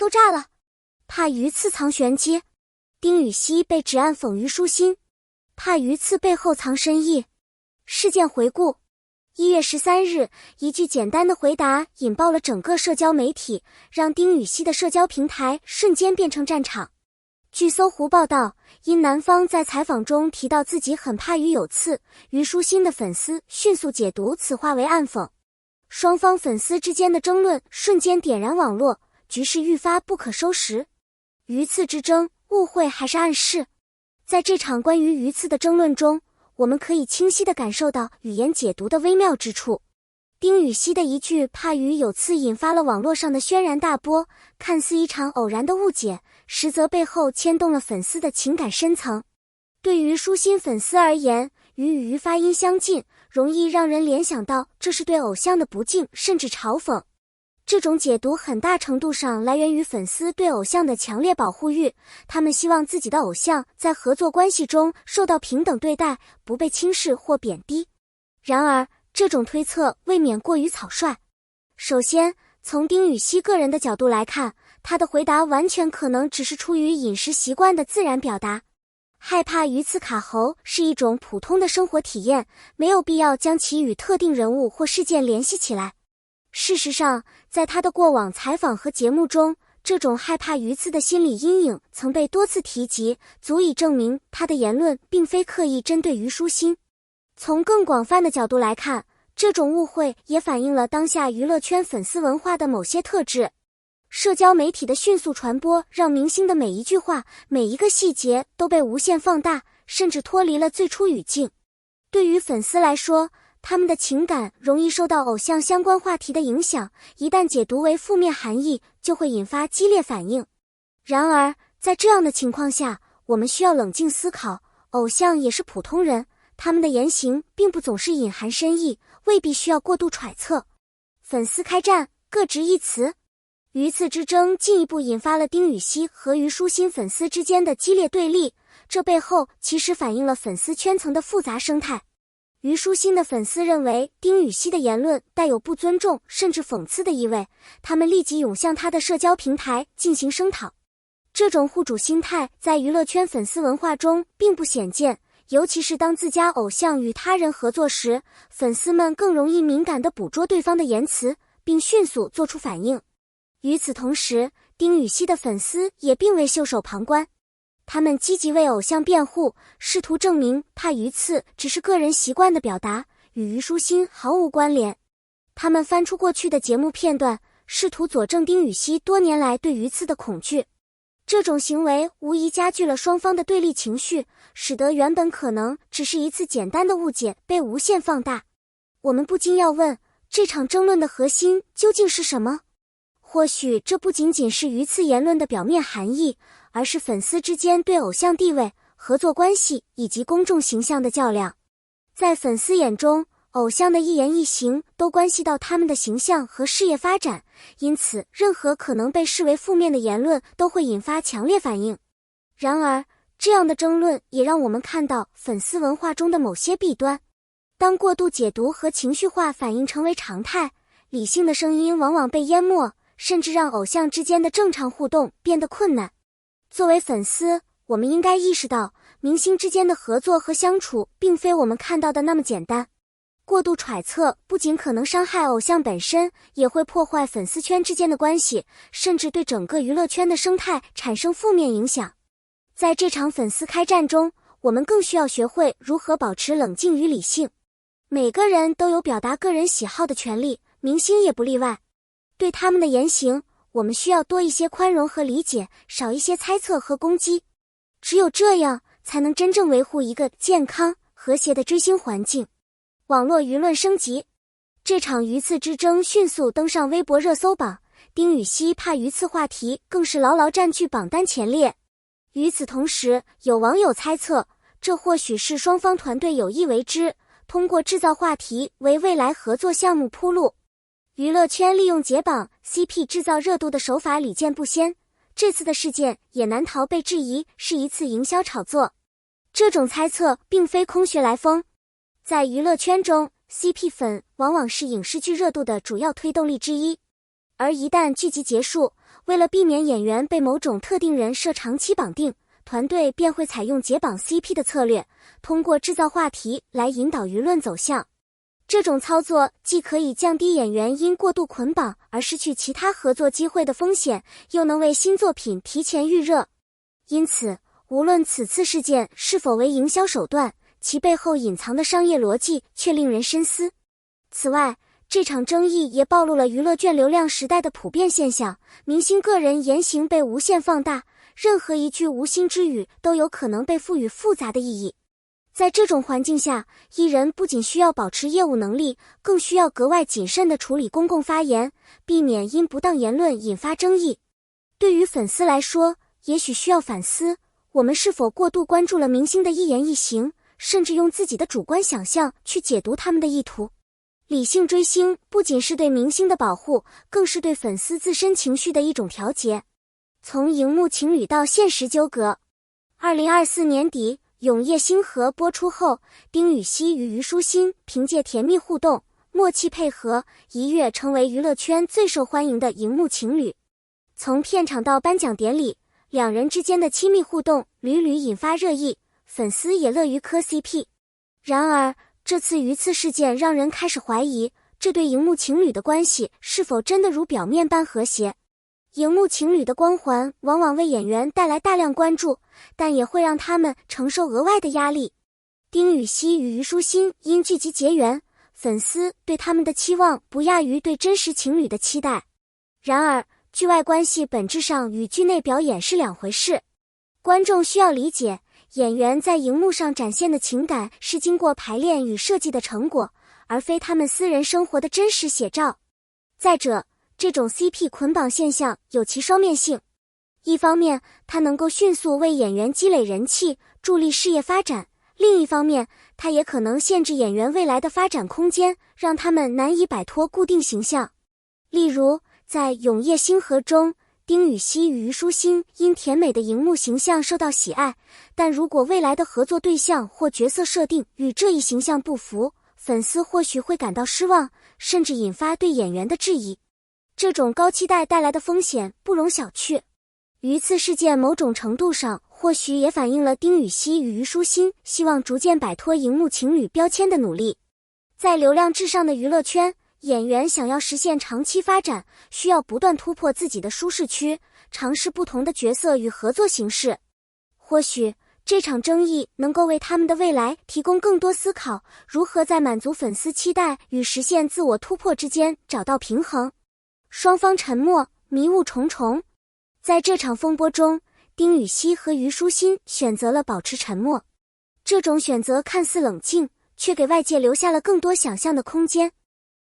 都炸了，怕鱼刺藏玄机，丁禹兮被指暗讽虞书欣，怕鱼刺背后藏深意。事件回顾：1月13日，一句简单的回答引爆了整个社交媒体，让丁禹兮的社交平台瞬间变成战场。据搜狐报道，因男方在采访中提到自己很怕鱼有刺，虞书欣的粉丝迅速解读此话为暗讽，双方粉丝之间的争论瞬间点燃网络，局势愈发不可收拾。鱼刺之争，误会还是暗示？在这场关于鱼刺的争论中，我们可以清晰地感受到语言解读的微妙之处。丁禹兮的一句怕鱼有刺引发了网络上的轩然大波，看似一场偶然的误解，实则背后牵动了粉丝的情感深层。对于虞书欣粉丝而言，鱼与鱼发音相近，容易让人联想到这是对偶像的不敬甚至嘲讽。这种解读很大程度上来源于粉丝对偶像的强烈保护欲，他们希望自己的偶像在合作关系中受到平等对待，不被轻视或贬低。然而，这种推测未免过于草率。首先，从丁禹兮个人的角度来看，他的回答完全可能只是出于饮食习惯的自然表达。害怕鱼刺卡喉是一种普通的生活体验，没有必要将其与特定人物或事件联系起来。事实上，在他的过往采访和节目中，这种害怕鱼刺的心理阴影曾被多次提及，足以证明他的言论并非刻意针对虞书欣。从更广泛的角度来看，这种误会也反映了当下娱乐圈粉丝文化的某些特质。社交媒体的迅速传播，让明星的每一句话、每一个细节都被无限放大，甚至脱离了最初语境。对于粉丝来说，他们的情感容易受到偶像相关话题的影响，一旦解读为负面含义，就会引发激烈反应。然而，在这样的情况下，我们需要冷静思考，偶像也是普通人，他们的言行并不总是隐含深意，未必需要过度揣测。粉丝开战，各执一词。鱼刺之争进一步引发了丁禹兮和虞书欣粉丝之间的激烈对立，这背后其实反映了粉丝圈层的复杂生态。虞书欣的粉丝认为丁禹兮的言论带有不尊重甚至讽刺的意味，他们立即涌向他的社交平台进行声讨。这种护主心态在娱乐圈粉丝文化中并不鲜见，尤其是当自家偶像与他人合作时，粉丝们更容易敏感地捕捉对方的言辞，并迅速做出反应。与此同时，丁禹兮的粉丝也并未袖手旁观，他们积极为偶像辩护，试图证明怕鱼刺只是个人习惯的表达，与虞书欣毫无关联。他们翻出过去的节目片段，试图佐证丁禹兮多年来对鱼刺的恐惧。这种行为无疑加剧了双方的对立情绪，使得原本可能只是一次简单的误解被无限放大。我们不禁要问，这场争论的核心究竟是什么？或许这不仅仅是鱼刺言论的表面含义，而是粉丝之间对偶像地位、合作关系以及公众形象的较量。在粉丝眼中，偶像的一言一行都关系到他们的形象和事业发展，因此任何可能被视为负面的言论都会引发强烈反应。然而，这样的争论也让我们看到粉丝文化中的某些弊端。当过度解读和情绪化反应成为常态，理性的声音往往被淹没，甚至让偶像之间的正常互动变得困难。作为粉丝，我们应该意识到，明星之间的合作和相处并非我们看到的那么简单。过度揣测不仅可能伤害偶像本身，也会破坏粉丝圈之间的关系，甚至对整个娱乐圈的生态产生负面影响。在这场粉丝开战中，我们更需要学会如何保持冷静与理性。每个人都有表达个人喜好的权利，明星也不例外。对他们的言行，我们需要多一些宽容和理解，少一些猜测和攻击。只有这样，才能真正维护一个健康、和谐的追星环境。网络舆论升级，这场鱼刺之争迅速登上微博热搜榜，丁禹兮怕鱼刺话题更是牢牢占据榜单前列。与此同时，有网友猜测，这或许是双方团队有意为之，通过制造话题为未来合作项目铺路。娱乐圈利用解绑 CP 制造热度的手法屡见不鲜，这次的事件也难逃被质疑是一次营销炒作。这种猜测并非空穴来风，在娱乐圈中 CP 粉往往是影视剧热度的主要推动力之一。而一旦剧集结束，为了避免演员被某种特定人设长期绑定，团队便会采用解绑 CP 的策略，通过制造话题来引导舆论走向。这种操作既可以降低演员因过度捆绑而失去其他合作机会的风险，又能为新作品提前预热。因此，无论此次事件是否为营销手段，其背后隐藏的商业逻辑却令人深思。此外，这场争议也暴露了娱乐圈流量时代的普遍现象，明星个人言行被无限放大，任何一句无心之语都有可能被赋予复杂的意义。在这种环境下，艺人不仅需要保持业务能力，更需要格外谨慎地处理公共发言，避免因不当言论引发争议。对于粉丝来说，也许需要反思，我们是否过度关注了明星的一言一行，甚至用自己的主观想象去解读他们的意图。理性追星不仅是对明星的保护，更是对粉丝自身情绪的一种调节。从荧幕情侣到现实纠葛。2024年底，《永夜星河》播出后，丁禹兮与虞书欣凭借甜蜜互动、默契配合，一跃成为娱乐圈最受欢迎的荧幕情侣。从片场到颁奖典礼，两人之间的亲密互动屡屡引发热议，粉丝也乐于磕 CP。然而，这次鱼刺事件让人开始怀疑，这对荧幕情侣的关系是否真的如表面般和谐。荧幕情侣的光环往往为演员带来大量关注，但也会让他们承受额外的压力。丁禹兮与虞书欣因剧集结缘，粉丝对他们的期望不亚于对真实情侣的期待。然而，剧外关系本质上与剧内表演是两回事。观众需要理解，演员在荧幕上展现的情感是经过排练与设计的成果，而非他们私人生活的真实写照。再者，这种 CP 捆绑现象有其双面性。一方面，它能够迅速为演员积累人气，助力事业发展；另一方面，它也可能限制演员未来的发展空间，让他们难以摆脱固定形象。例如，在《永夜星河》中，丁禹兮与虞书欣因甜美的荧幕形象受到喜爱，但如果未来的合作对象或角色设定与这一形象不符，粉丝或许会感到失望，甚至引发对演员的质疑。这种高期待带来的风险不容小觑。鱼刺事件某种程度上或许也反映了丁禹兮与虞书欣希望逐渐摆脱荧幕情侣标签的努力。在流量至上的娱乐圈，演员想要实现长期发展，需要不断突破自己的舒适区，尝试不同的角色与合作形式。或许这场争议能够为他们的未来提供更多思考，如何在满足粉丝期待与实现自我突破之间找到平衡。双方沉默，迷雾重重。在这场风波中，丁禹兮和虞书欣选择了保持沉默。这种选择看似冷静，却给外界留下了更多想象的空间。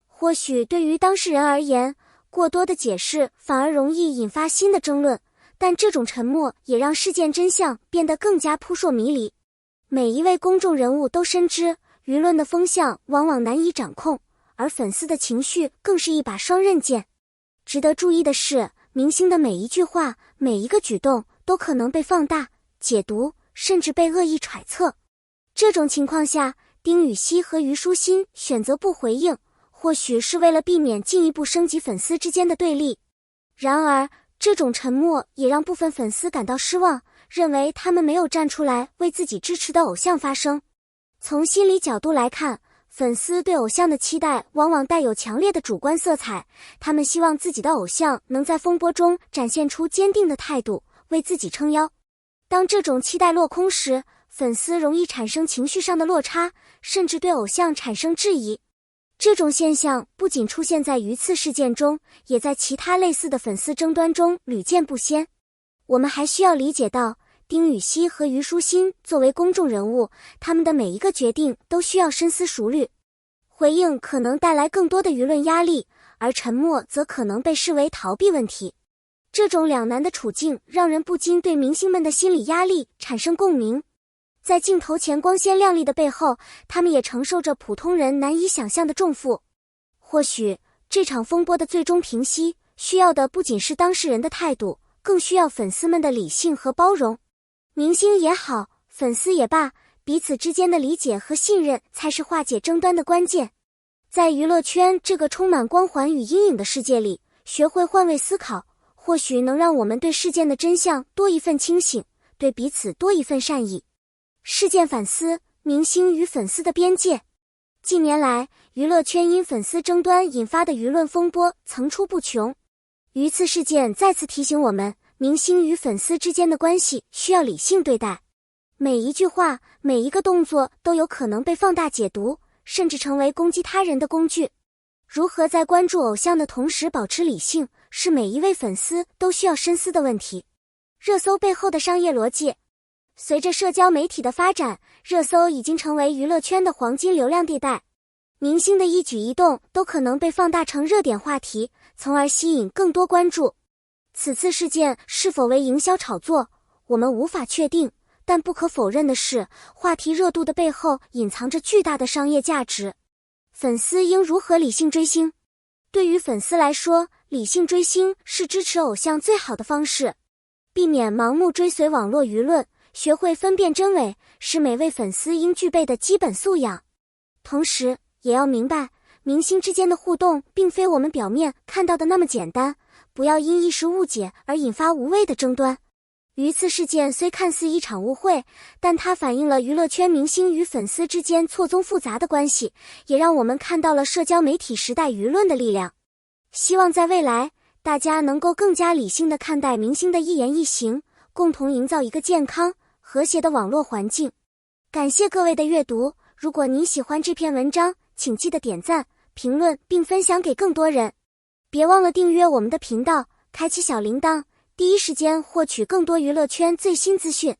或许对于当事人而言，过多的解释反而容易引发新的争论，但这种沉默也让事件真相变得更加扑朔迷离。每一位公众人物都深知，舆论的风向往往难以掌控，而粉丝的情绪更是一把双刃剑。值得注意的是，明星的每一句话、每一个举动都可能被放大、解读，甚至被恶意揣测。这种情况下，丁禹兮和虞书欣选择不回应，或许是为了避免进一步升级粉丝之间的对立。然而，这种沉默也让部分粉丝感到失望，认为他们没有站出来为自己支持的偶像发声。从心理角度来看，粉丝对偶像的期待往往带有强烈的主观色彩，他们希望自己的偶像能在风波中展现出坚定的态度，为自己撑腰。当这种期待落空时，粉丝容易产生情绪上的落差，甚至对偶像产生质疑。这种现象不仅出现在鱼刺事件中，也在其他类似的粉丝争端中屡见不鲜。我们还需要理解到，丁禹兮和虞书欣作为公众人物，他们的每一个决定都需要深思熟虑。回应可能带来更多的舆论压力，而沉默则可能被视为逃避问题。这种两难的处境让人不禁对明星们的心理压力产生共鸣。在镜头前光鲜亮丽的背后，他们也承受着普通人难以想象的重负。或许，这场风波的最终平息，需要的不仅是当事人的态度，更需要粉丝们的理性和包容。明星也好，粉丝也罢，彼此之间的理解和信任才是化解争端的关键。在娱乐圈这个充满光环与阴影的世界里，学会换位思考，或许能让我们对事件的真相多一份清醒，对彼此多一份善意。事件反思：明星与粉丝的边界。近年来，娱乐圈因粉丝争端引发的舆论风波层出不穷。榆次事件再次提醒我们，明星与粉丝之间的关系需要理性对待。每一句话，每一个动作都有可能被放大解读，甚至成为攻击他人的工具。如何在关注偶像的同时保持理性，是每一位粉丝都需要深思的问题。热搜背后的商业逻辑。随着社交媒体的发展，热搜已经成为娱乐圈的黄金流量地带。明星的一举一动都可能被放大成热点话题，从而吸引更多关注。此次事件是否为营销炒作，我们无法确定，但不可否认的是，话题热度的背后隐藏着巨大的商业价值。粉丝应如何理性追星？对于粉丝来说，理性追星是支持偶像最好的方式。避免盲目追随网络舆论，学会分辨真伪，是每位粉丝应具备的基本素养。同时，也要明白，明星之间的互动并非我们表面看到的那么简单，不要因一时误解而引发无谓的争端。榆次事件虽看似一场误会，但它反映了娱乐圈明星与粉丝之间错综复杂的关系，也让我们看到了社交媒体时代舆论的力量。希望在未来，大家能够更加理性地看待明星的一言一行，共同营造一个健康、和谐的网络环境。感谢各位的阅读，如果您喜欢这篇文章，请记得点赞、评论并分享给更多人。别忘了订阅我们的频道，开启小铃铛，第一时间获取更多娱乐圈最新资讯。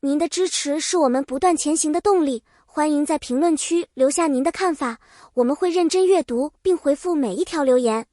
您的支持是我们不断前行的动力，欢迎在评论区留下您的看法，我们会认真阅读并回复每一条留言。